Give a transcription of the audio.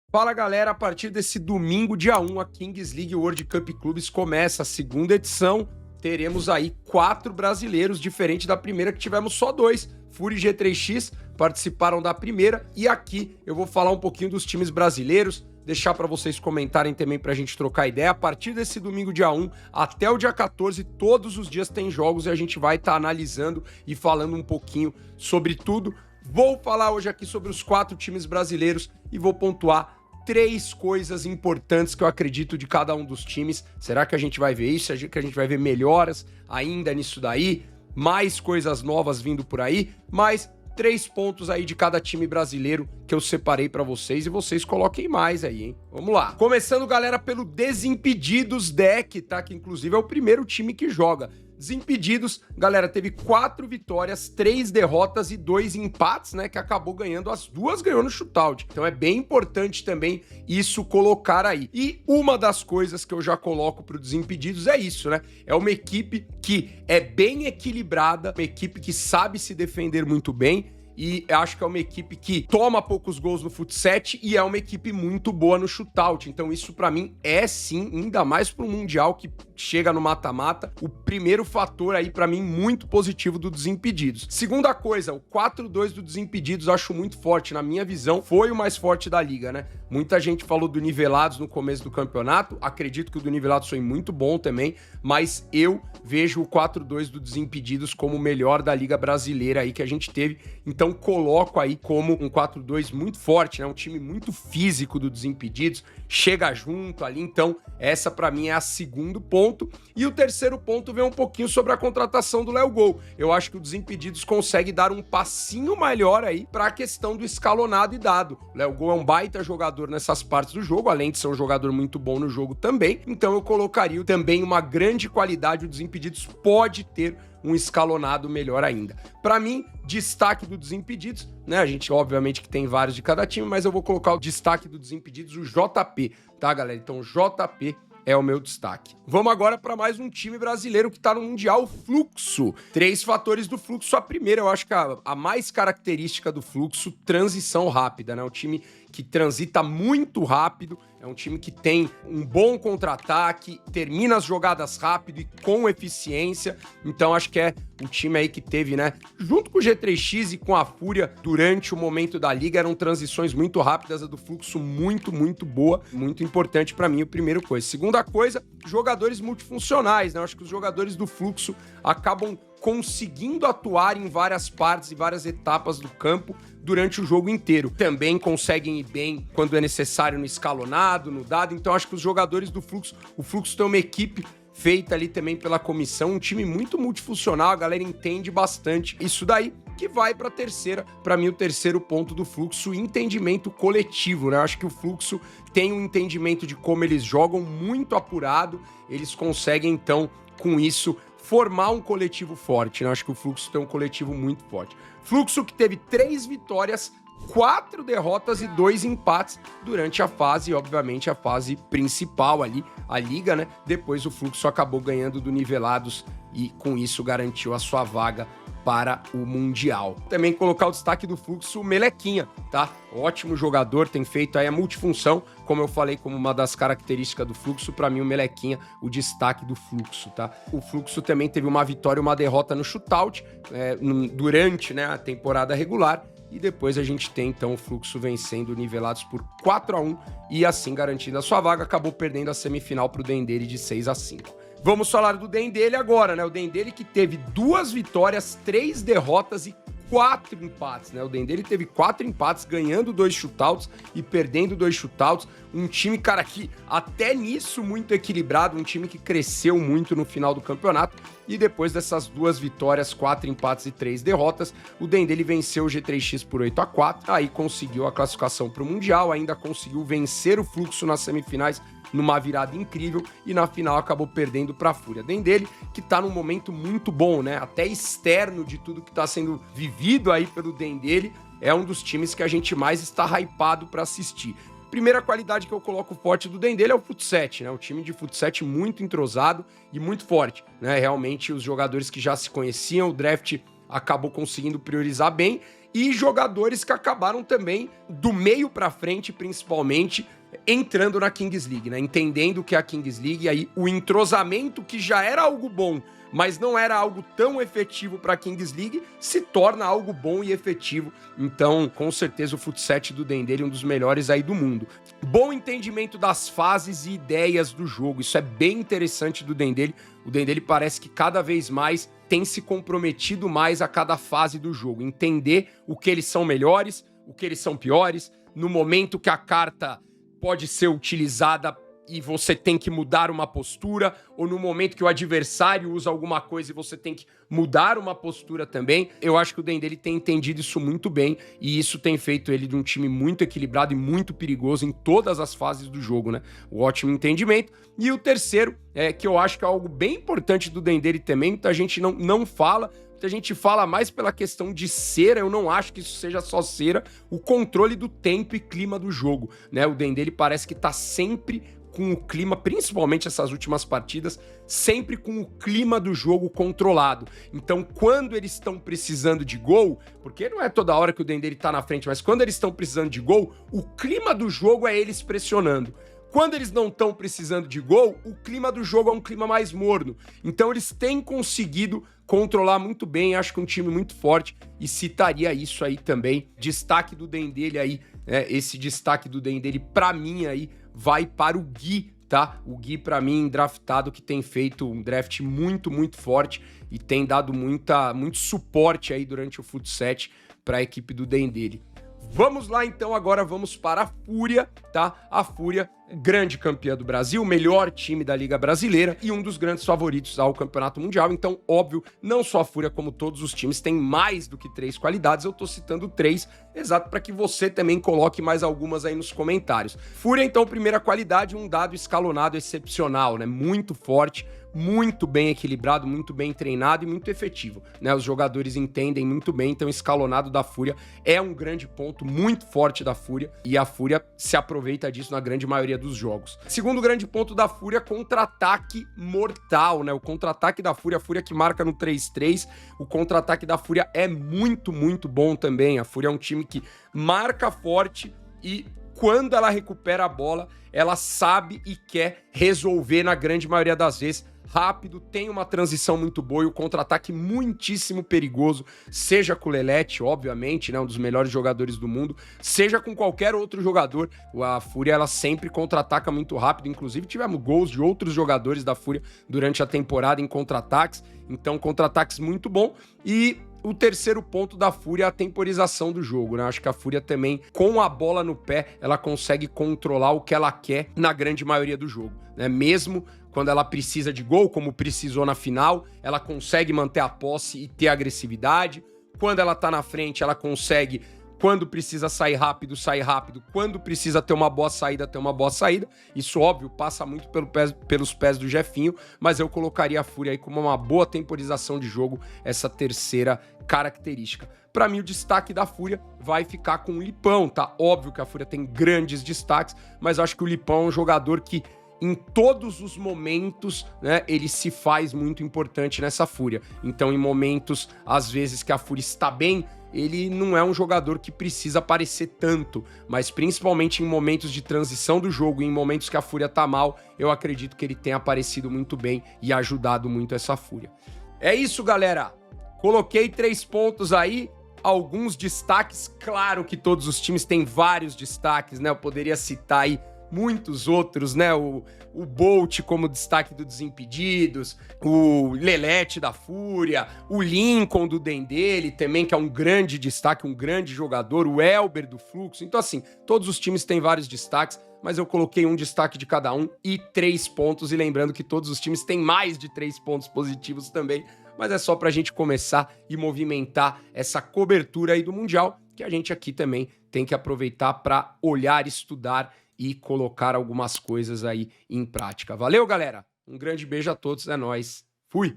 Fala galera, a partir desse domingo, dia 1, a Kings League World Cup Clubes começa a segunda edição. Teremos aí 4 brasileiros, diferente da primeira que tivemos só 2. Fúria e G3X participaram da primeira e aqui eu vou falar um pouquinho dos times brasileiros, deixar para vocês comentarem também para a gente trocar ideia. A partir desse domingo, dia 1, até o dia 14, todos os dias tem jogos e a gente vai estar analisando e falando um pouquinho sobre tudo. Vou falar hoje aqui sobre os 4 times brasileiros e vou pontuar 3 coisas importantes que eu acredito de cada um dos times. Será que a gente vai ver isso? Será que a gente vai ver melhoras ainda nisso daí? Mais coisas novas vindo por aí? Mais 3 pontos aí de cada time brasileiro que eu separei pra vocês e vocês coloquem mais aí, hein? Vamos lá. Começando, galera, pelo Desimpedidos Deck, tá? Que inclusive é o primeiro time que joga. Desimpedidos, galera, teve 4 vitórias, 3 derrotas e 2 empates, né? Que acabou ganhando, as 2 ganhou no shootout. Então é bem importante também isso colocar aí. E uma das coisas que eu já coloco pro Desimpedidos é isso, né? É uma equipe que é bem equilibrada, uma equipe que sabe se defender muito bem. E acho que é uma equipe que toma poucos gols no futset e é uma equipe muito boa no shootout. Então isso pra mim é sim, ainda mais pro Mundial que chega no mata-mata, o primeiro fator aí pra mim muito positivo do Desimpedidos. Segunda coisa, o 4-2 do Desimpedidos acho muito forte, na minha visão, foi o mais forte da liga, né? Muita gente falou do Nivelados no começo do campeonato, acredito que o do Nivelados foi muito bom também, mas eu vejo o 4-2 do Desimpedidos como o melhor da liga brasileira aí que a gente teve. Então coloco aí como um 4-2 muito forte, né? Um time muito físico do Desimpedidos, chega junto ali, então essa pra mim é a segundo ponto. E o terceiro ponto vem um pouquinho sobre a contratação do Léo Gol. Eu acho que o Desimpedidos consegue dar um passinho melhor aí pra questão do escalonado e dado. O Léo Gol é um baita jogador nessas partes do jogo, além de ser um jogador muito bom no jogo também, então eu colocaria também uma grande qualidade. O Desimpedidos pode ter um escalonado melhor ainda. Para mim, destaque do Desimpedidos, né? A gente, obviamente, que tem vários de cada time, mas eu vou colocar o destaque do Desimpedidos, o JP, tá, galera? Então, JP é o meu destaque. Vamos agora para mais um time brasileiro que tá no Mundial, o Fluxo. 3 fatores do Fluxo. A primeira, eu acho que a mais característica do Fluxo, transição rápida, né? Um time que transita muito rápido, é um time que tem um bom contra-ataque, termina as jogadas rápido e com eficiência. Então acho que é o time aí que teve, né, junto com o G3X e com a Fúria, durante o momento da liga, eram transições muito rápidas, a do Fluxo muito boa, muito importante pra mim, o primeiro coisa. Segunda coisa, jogadores multifuncionais, né? Eu acho que os jogadores do Fluxo acabam conseguindo atuar em várias partes e várias etapas do campo durante o jogo inteiro. Também conseguem ir bem quando é necessário no escalonado, no dado. Então acho que os jogadores do Fluxo, o Fluxo tem uma equipe feita ali também pela comissão, um time muito multifuncional, a galera entende bastante isso daí, que vai pra terceira, pra mim o terceiro ponto do Fluxo, entendimento coletivo, né? Eu acho que o Fluxo tem um entendimento de como eles jogam muito apurado, eles conseguem então, com isso, formar um coletivo forte, né? Eu acho que o Fluxo tem um coletivo muito forte. Fluxo que teve 3 vitórias, 4 derrotas e 2 empates durante a fase, obviamente a fase principal ali, a liga, né? Depois o Fluxo acabou ganhando do Nivelados e com isso garantiu a sua vaga para o Mundial. Também colocar o destaque do Fluxo, o Melequinha, tá? Ótimo jogador, tem feito aí a multifunção, como eu falei, como uma das características do Fluxo, para mim o Melequinha, o destaque do Fluxo, tá? O Fluxo também teve uma vitória e uma derrota no shootout, durante, né, a temporada regular, e depois a gente tem, então, o Fluxo vencendo o Nivelados por 4-1 e assim garantindo a sua vaga, acabou perdendo a semifinal pro Dendele de 6-5. Vamos falar do Dendele agora, né? O Dendele que teve 2 vitórias, 3 derrotas e 4 empates, né? O Dendele teve 4 empates, ganhando 2 shootouts e perdendo 2 shootouts. Um time, cara, que até nisso muito equilibrado, um time que cresceu muito no final do campeonato. E depois dessas 2 vitórias, 4 empates e 3 derrotas, o Dendele venceu o G3X por 8-4. Aí conseguiu a classificação para o Mundial, ainda conseguiu vencer o Fluxo nas semifinais numa virada incrível e na final acabou perdendo para a Fúria. Dendele que tá num momento muito bom, né? Até externo de tudo que tá sendo vivido aí pelo Dendele, é um dos times que a gente mais está hypado para assistir. Primeira qualidade que eu coloco forte do Dendele é o futset, né? O time de futset muito entrosado e muito forte, né? Realmente os jogadores que já se conheciam, o draft acabou conseguindo priorizar bem e jogadores que acabaram também, do meio para frente principalmente, entrando na Kings League, né? Entendendo que é a Kings League, e aí o entrosamento que já era algo bom, mas não era algo tão efetivo para a Kings League, se torna algo bom e efetivo. Então, com certeza, o futset do Dendele é um dos melhores aí do mundo. Bom entendimento das fases e ideias do jogo, isso é bem interessante do Dendele. O Dendele parece que cada vez mais tem se comprometido mais a cada fase do jogo, entender o que eles são melhores, o que eles são piores, no momento que a carta pode ser utilizada e você tem que mudar uma postura, ou no momento que o adversário usa alguma coisa e você tem que mudar uma postura também. Eu acho que o Dendele tem entendido isso muito bem, e isso tem feito ele de um time muito equilibrado e muito perigoso em todas as fases do jogo, né? O ótimo entendimento. E o terceiro, que eu acho que é algo bem importante do Dendele também, muita gente não fala, muita gente fala mais pela questão de cera, eu não acho que isso seja só cera, o controle do tempo e clima do jogo, né? O Dendele parece que tá sempre com o clima, principalmente essas últimas partidas, sempre com o clima do jogo controlado. Então, quando eles estão precisando de gol, porque não é toda hora que o Dendele tá na frente, mas quando eles estão precisando de gol, o clima do jogo é eles pressionando. Quando eles não estão precisando de gol, o clima do jogo é um clima mais morno. Então eles têm conseguido controlar muito bem, acho que um time muito forte, e citaria isso aí também. Destaque do Dendele aí, esse destaque do Dendele pra mim aí vai para o Gui, tá? O Gui pra mim draftado, que tem feito um draft muito, muito forte e tem dado muito suporte aí durante o futset pra equipe do Dendele. Vamos lá então, agora vamos para a Fúria, tá? A Fúria, grande campeã do Brasil, melhor time da Liga Brasileira e um dos grandes favoritos ao Campeonato Mundial. Então, óbvio, não só a Fúria, como todos os times, tem mais do que 3 qualidades. Eu tô citando 3, exato, para que você também coloque mais algumas aí nos comentários. Fúria, então, primeira qualidade, um dado escalonado excepcional, né? Muito forte, muito bem equilibrado, muito bem treinado e muito efetivo, né? Os jogadores entendem muito bem, então escalonado da Fúria é um grande ponto muito forte da Fúria, e a Fúria se aproveita disso na grande maioria dos jogos. Segundo grande ponto da Fúria, contra-ataque mortal, né? O contra-ataque da Fúria, a Fúria que marca no 3-3, o contra-ataque da Fúria é muito, muito bom também. A Fúria é um time que marca forte e quando ela recupera a bola, ela sabe e quer resolver na grande maioria das vezes. Rápido, tem uma transição muito boa e o contra-ataque muitíssimo perigoso, seja com o Lelete, obviamente, né, um dos melhores jogadores do mundo, seja com qualquer outro jogador. A Fúria, ela sempre contra-ataca muito rápido, inclusive tivemos gols de outros jogadores da Fúria durante a temporada em contra-ataques, então contra-ataques muito bom. E o terceiro ponto da Fúria é a temporização do jogo, né? Acho que a Fúria também, com a bola no pé, ela consegue controlar o que ela quer na grande maioria do jogo, né? Mesmo quando ela precisa de gol, como precisou na final, ela consegue manter a posse e ter agressividade. Quando ela tá na frente, ela consegue, quando precisa sair rápido, sair rápido. Quando precisa ter uma boa saída, ter uma boa saída. Isso, óbvio, passa muito pelos pés do Jefinho, mas eu colocaria a Fúria aí como uma boa temporização de jogo, essa terceira característica. Para mim, o destaque da Fúria vai ficar com o Lipão, tá? Óbvio que a Fúria tem grandes destaques, mas eu acho que o Lipão é um jogador que em todos os momentos, né, ele se faz muito importante nessa Fúria. Então, em momentos, às vezes, que a Fúria está bem, ele não é um jogador que precisa aparecer tanto, mas principalmente em momentos de transição do jogo, em momentos que a Fúria tá mal, eu acredito que ele tem aparecido muito bem e ajudado muito essa Fúria. É isso, galera. Coloquei 3 pontos aí, alguns destaques. Claro que todos os times têm vários destaques, né? Eu poderia citar aí muitos outros, né? O Bolt como destaque do Desimpedidos, o Lelete da Fúria, o Lincoln do Dendele também, que é um grande destaque, um grande jogador, o Elber do Fluxo. Então, assim, todos os times têm vários destaques, mas eu coloquei um destaque de cada um e 3 pontos. E lembrando que todos os times têm mais de 3 pontos positivos também, mas é só pra gente começar e movimentar essa cobertura aí do Mundial, que a gente aqui também tem que aproveitar para olhar, estudar e colocar algumas coisas aí em prática. Valeu, galera? Um grande beijo a todos, é nóis. Fui!